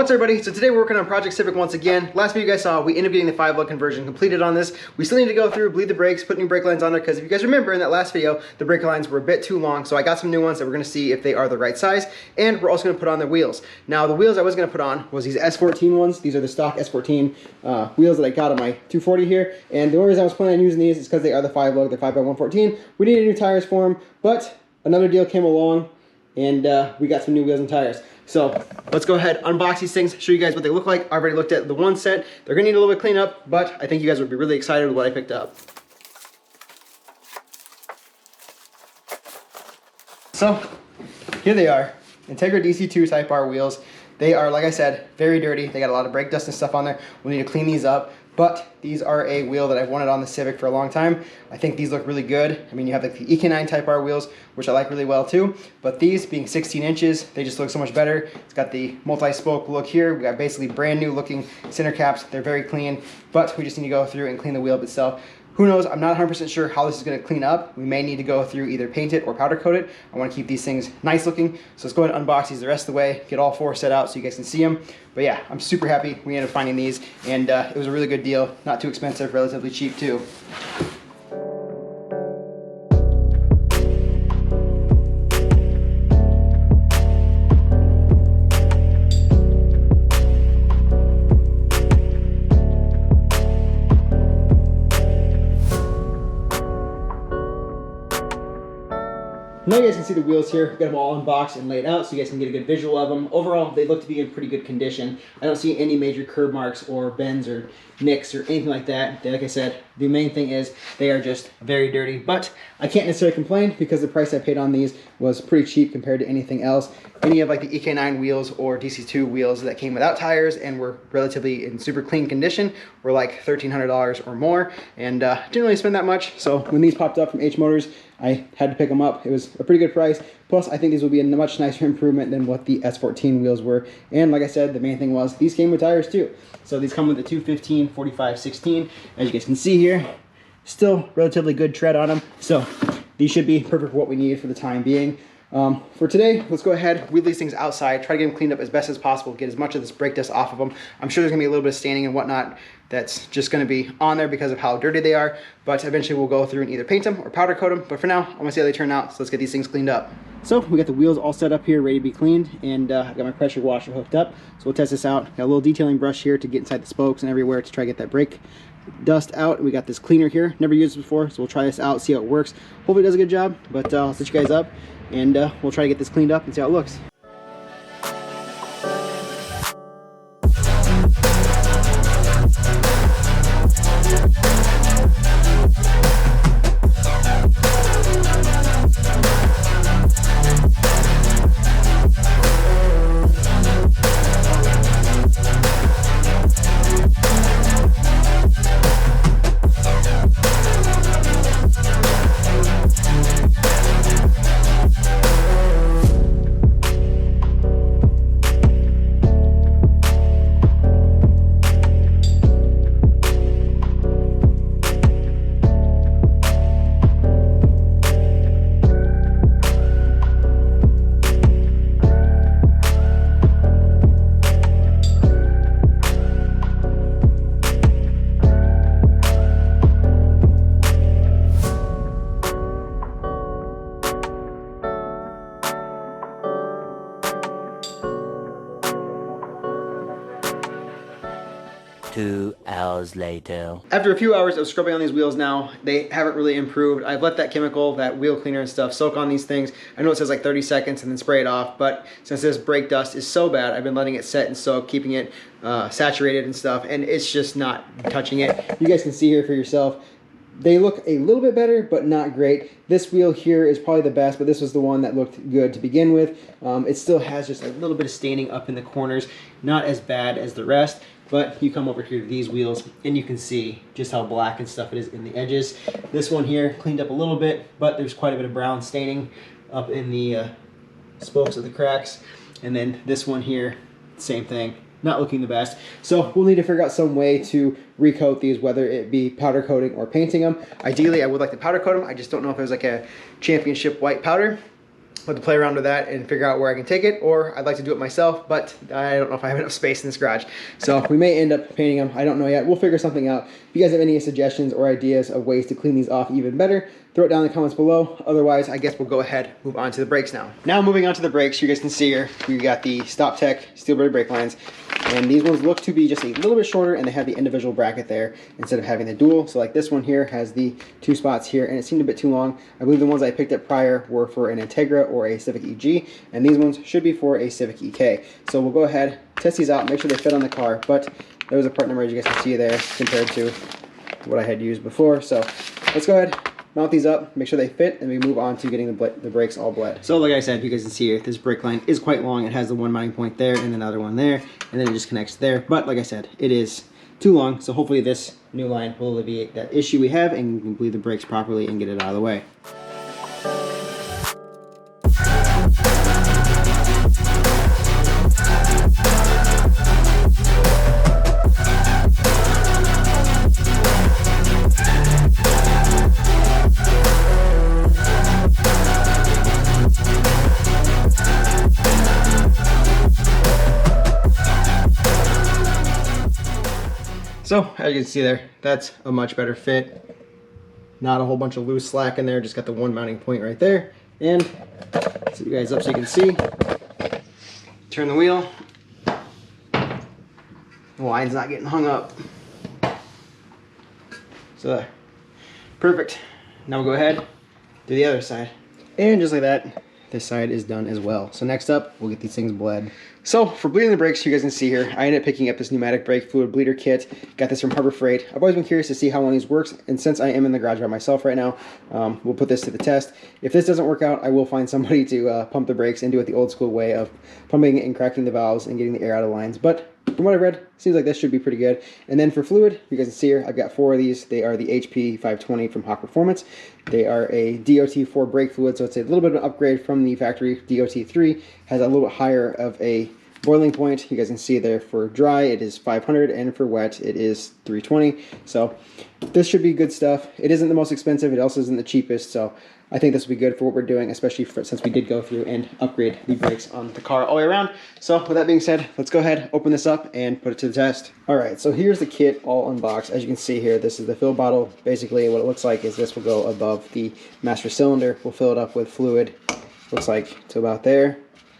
What's up, everybody? So today we're working on Project Civic once again. Last video you guys saw, we ended up getting the 5 lug conversion completed on this. We still need to go through, bleed the brakes, put new brake lines on there, because if you guys remember in that last video, the brake lines were a bit too long, so I got some new ones that we're going to see if they are the right size, and we're also going to put on the wheels. Now the wheels I was going to put on was these S14 ones. These are the stock S14 wheels that I got on my 240 here, and the only reason I was planning on using these is because they are the 5 lug, they're 5x114. We needed new tires for them, but another deal came along, and we got some new wheels and tires. So let's go ahead, unbox these things, show you guys what they look like. I already looked at the one set. They're gonna need a little bit cleanup, but I think you guys would be really excited with what I picked up. So here they are, Integra DC2 Type R wheels. They are, like I said, very dirty. They got a lot of brake dust and stuff on there. We'll need to clean these up. But these are a wheel that I've wanted on the Civic for a long time. I think these look really good. I mean, you have like the EK9 Type R wheels, which I like really well too. But these being 16 inches, they just look so much better. It's got the multi-spoke look here. We got basically brand new looking center caps. They're very clean, but we just need to go through and clean the wheel itself. Who knows? I'm not 100% sure how this is going to clean up. We may need to go through either paint it or powder coat it. I want to keep these things nice looking. So let's go ahead and unbox these the rest of the way, get all 4 set out so you guys can see them. But yeah, I'm super happy we ended up finding these, and it was a really good deal. Not too expensive, relatively cheap too. Now you guys can see the wheels here. We've got them all unboxed and laid out so you guys can get a good visual of them. Overall, they look to be in pretty good condition. I don't see any major curb marks or bends or nicks or anything like that. Like I said, the main thing is they are just very dirty, but I can't necessarily complain because the price I paid on these was pretty cheap compared to anything else. Any of like the EK9 wheels or DC2 wheels that came without tires and were relatively in super clean condition were like $1,300 or more, and didn't really spend that much. So when these popped up from H Motors, I had to pick them up. It was a pretty good price. Plus, I think these will be a much nicer improvement than what the S14 wheels were. And like I said, the main thing was these came with tires too. So these come with the 215, 45, 16. As you guys can see here, still relatively good tread on them. So these should be perfect for what we need for the time being. For today, let's go ahead, wheel these things outside, try to get them cleaned up as best as possible, get as much of this brake dust off of them. I'm sure there's gonna be a little bit of staining and whatnot that's just gonna be on there because of how dirty they are, but eventually we'll go through and either paint them or powder coat them. But for now, I wanna see how they turn out, so let's get these things cleaned up. So we got the wheels all set up here, ready to be cleaned, and I've got my pressure washer hooked up. So we'll test this out. Got a little detailing brush here to get inside the spokes and everywhere to try to get that brake dust out. We got this cleaner here, never used it before, so we'll try this out, see how it works. Hopefully it does a good job, but I'll set you guys up, and we'll try to get this cleaned up and see how it looks. Two hours later. After a few hours of scrubbing on these wheels now, they haven't really improved. I've let that chemical, that wheel cleaner and stuff soak on these things. I know it says like 30 seconds and then spray it off, but since this brake dust is so bad, I've been letting it set and soak, keeping it saturated and stuff, and it's just not touching it. You guys can see here for yourself. They look a little bit better, but not great. This wheel here is probably the best, but this was the one that looked good to begin with. It still has just a little bit of staining up in the corners, not as bad as the rest. But you come over here to these wheels and you can see just how black and stuff it is in the edges. This one here cleaned up a little bit, but there's quite a bit of brown staining up in the spokes of the cracks. And then this one here, same thing, not looking the best. So we'll need to figure out some way to recoat these, whether it be powder coating or painting them. Ideally, I would like to powder coat them. I just don't know if there's like a championship white powder. I'll have to play around with that and figure out where I can take it, or I'd like to do it myself, but I don't know if I have enough space in this garage. So we may end up painting them. I don't know yet. We'll figure something out. If you guys have any suggestions or ideas of ways to clean these off even better, throw it down in the comments below. Otherwise, I guess we'll go ahead, move on to the brakes now. Now moving on to the brakes, you guys can see here, we got the Stop Tech steel braided brake lines. And these ones look to be just a little bit shorter, and they have the individual bracket there instead of having the dual. So like this one here has the 2 spots here, and it seemed a bit too long. I believe the ones I picked up prior were for an Integra or a Civic EG, and these ones should be for a Civic EK. So we'll go ahead, test these out, make sure they fit on the car, but there's a part number as you guys can see there compared to what I had used before. So let's go ahead, mount these up, make sure they fit, and we move on to getting the brakes all bled. So like I said, you guys can see here, this brake line is quite long. It has the one mounting point there and another one there, and then it just connects there. But like I said, it is too long, so hopefully this new line will alleviate that issue we have, and we can bleed the brakes properly and get it out of the way. So as you can see there, that's a much better fit. Not a whole bunch of loose slack in there, just got the one mounting point right there. And set you guys up so you can see. Turn the wheel. The line's not getting hung up. So there. Perfect. Now we'll go ahead, do the other side. And just like that, this side is done as well. So next up, we'll get these things bled. So for bleeding the brakes, you guys can see here, I ended up picking up this pneumatic brake fluid bleeder kit. Got this from Harbor Freight. I've always been curious to see how one of these works, and since I am in the garage by myself right now, we'll put this to the test. If this doesn't work out, I will find somebody to pump the brakes and do it the old school way of pumping and cracking the valves and getting the air out of lines. But from what I read, seems like this should be pretty good. And then for fluid, you guys can see here, I've got 4 of these. They are the HP 520 from Hawk Performance. They are a DOT4 brake fluid, so it's a little bit of an upgrade from the factory DOT3. Has a little bit higher of a boiling point. You guys can see there for dry it is 500, and for wet it is 320. So this should be good stuff. It isn't the most expensive, it also isn't the cheapest, so I think this will be good for what we're doing, especially since we did go through and upgrade the brakes on the car all the way around. So with that being said, let's go ahead, open this up, and put it to the test. Alright, so here's the kit all unboxed. As you can see here, this is the fill bottle. Basically what it looks like is this will go above the master cylinder. We'll fill it up with fluid, looks like to about there.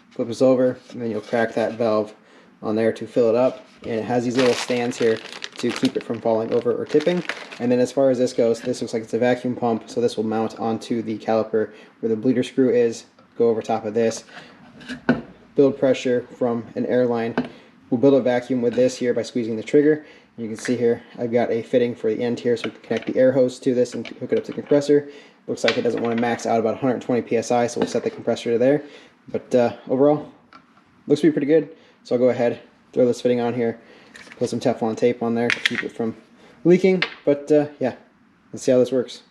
Flip this over, and then you'll crack that valve on there to fill it up. And it has these little stands here to keep it from falling over or tipping. And then as far as this goes, this looks like it's a vacuum pump, so this will mount onto the caliper where the bleeder screw is, go over top of this, build pressure from an air line. We'll build a vacuum with this here by squeezing the trigger. You can see here, I've got a fitting for the end here, so we can connect the air hose to this and hook it up to the compressor. Looks like it doesn't want to max out about 120 PSI, so we'll set the compressor to there. But overall, looks to be pretty good. So I'll go ahead, throw this fitting on here, put some Teflon tape on there to keep it from leaking. But yeah, let's see how this works.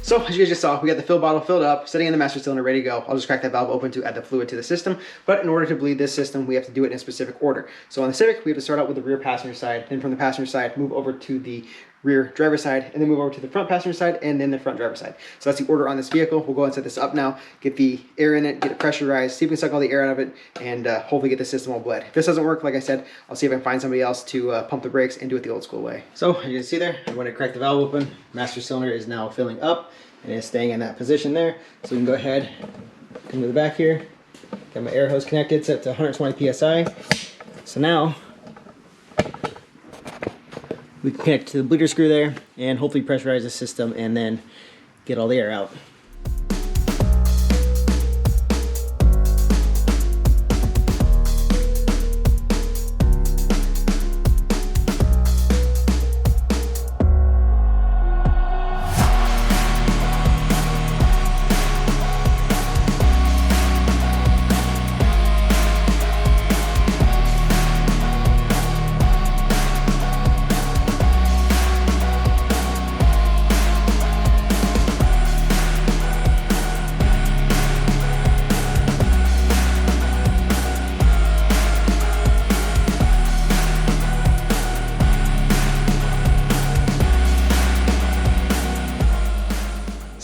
So as you guys just saw, we got the fill bottle filled up, sitting in the master cylinder, ready to go. I'll just crack that valve open to add the fluid to the system. But in order to bleed this system, we have to do it in a specific order. So on the Civic, we have to start out with the rear passenger side, then from the passenger side, move over to the rear driver side, and then move over to the front passenger side, and then the front driver side. So that's the order on this vehicle. We'll go and set this up now, get the air in it, get it pressurized, see if we can suck all the air out of it, and hopefully get the system all bled. If this doesn't work, like I said, I'll see if I can find somebody else to pump the brakes and do it the old school way. So as you can see there, when I crack the valve open, master cylinder is now filling up, and it's staying in that position there. So we can go ahead, come to the back here, got my air hose connected, set to 120 PSI. So now, we can connect to the bleeder screw there and hopefully pressurize the system and then get all the air out.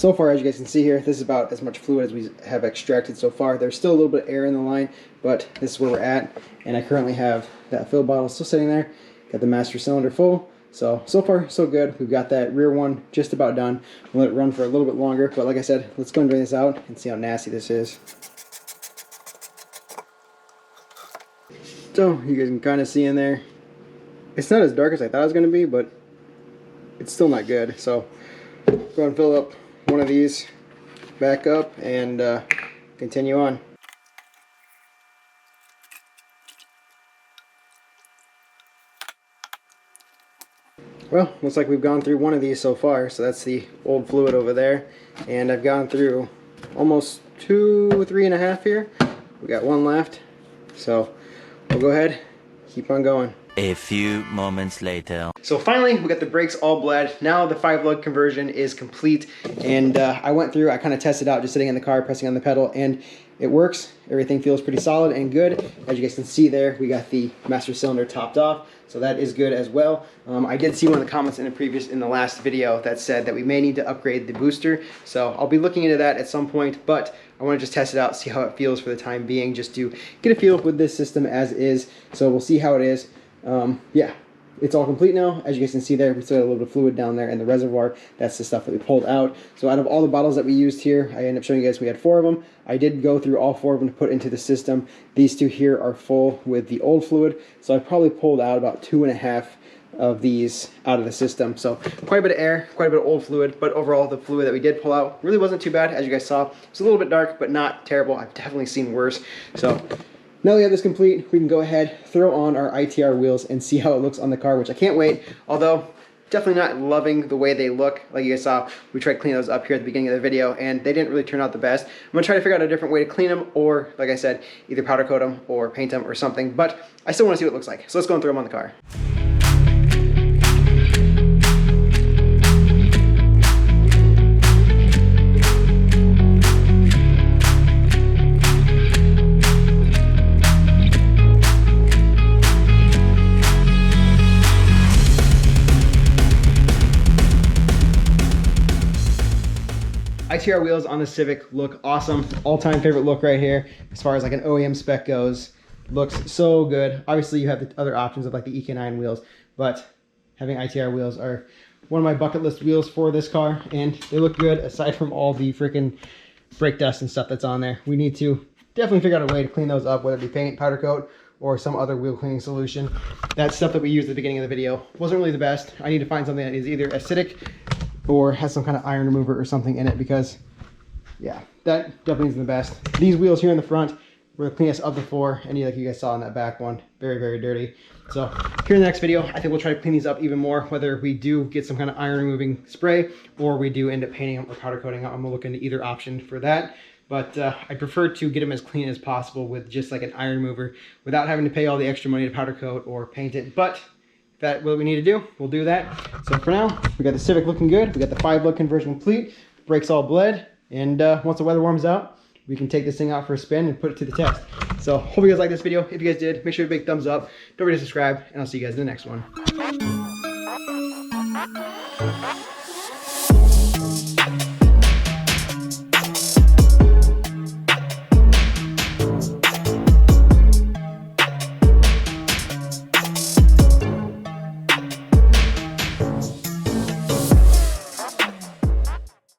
So far, as you guys can see here, this is about as much fluid as we have extracted so far. There's still a little bit of air in the line, but this is where we're at. And I currently have that fill bottle still sitting there. Got the master cylinder full. So far, so good. We've got that rear one just about done. We'll let it run for a little bit longer, but like I said, let's go and drain this out and see how nasty this is. So you guys can kind of see in there, it's not as dark as I thought it was going to be, but it's still not good. So go ahead and fill up one of these back up and continue on. Well, looks like we've gone through one of these so far, so that's the old fluid over there, and I've gone through almost 3.5 here. We got one left, so we'll go ahead, keep on going. A few moments later. So finally, we got the brakes all bled. Now the 5 lug conversion is complete, and I went through, I kind of tested out just sitting in the car, pressing on the pedal, and it works. Everything feels pretty solid and good. As you guys can see there, we got the master cylinder topped off, so that is good as well. I did see one of the comments in the last video that said that we may need to upgrade the booster, so I'll be looking into that at some point, but I want to just test it out, see how it feels for the time being, just to get a feel with this system as is. So we'll see how it is. Yeah, it's all complete now. As you guys can see there, we still got a little bit of fluid down there in the reservoir. That's the stuff that we pulled out. So out of all the bottles that we used here, I ended up showing you guys we had 4 of them. I did go through all 4 of them to put into the system. These 2 here are full with the old fluid, so I probably pulled out about 2.5 of these out of the system. So quite a bit of air, quite a bit of old fluid, but overall the fluid that we did pull out really wasn't too bad. As you guys saw, it's a little bit dark, but not terrible. I've definitely seen worse. So now we have this complete, we can go ahead, throw on our ITR wheels and see how it looks on the car, which I can't wait. Although, definitely not loving the way they look. Like you guys saw, we tried to clean those up here at the beginning of the video, and they didn't really turn out the best. I'm going to try to figure out a different way to clean them, or, like I said, either powder coat them or paint them or something. But I still want to see what it looks like. So let's go and throw them on the car. ITR wheels on the Civic look awesome. All-time favorite look right here as far as like an OEM spec goes. Looks so good. Obviously you have the other options of like the EK9 wheels, but having ITR wheels are one of my bucket list wheels for this car, and they look good aside from all the freaking brake dust and stuff that's on there. We need to definitely figure out a way to clean those up, whether it be paint, powder coat, or some other wheel cleaning solution. That stuff that we used at the beginning of the video wasn't really the best. I need to find something that is either acidic or has some kind of iron remover or something in it, because yeah, that definitely isn't the best. These wheels here in the front were the cleanest of the 4, and like you guys saw in that back one, very, very dirty. So here in the next video, I think we'll try to clean these up even more, whether we do get some kind of iron removing spray or we do end up painting them or powder coating them. I'm gonna look into either option for that. But I prefer to get them as clean as possible with just like an iron remover without having to pay all the extra money to powder coat or paint it. But that's what we need to do, we'll do that. So for now, we got the Civic looking good. We got the 5 lug conversion complete, brakes all bled, and once the weather warms out, we can take this thing out for a spin and put it to the test. So hope you guys liked this video. If you guys did, make sure to big thumbs up. Don't forget to subscribe, and I'll see you guys in the next one.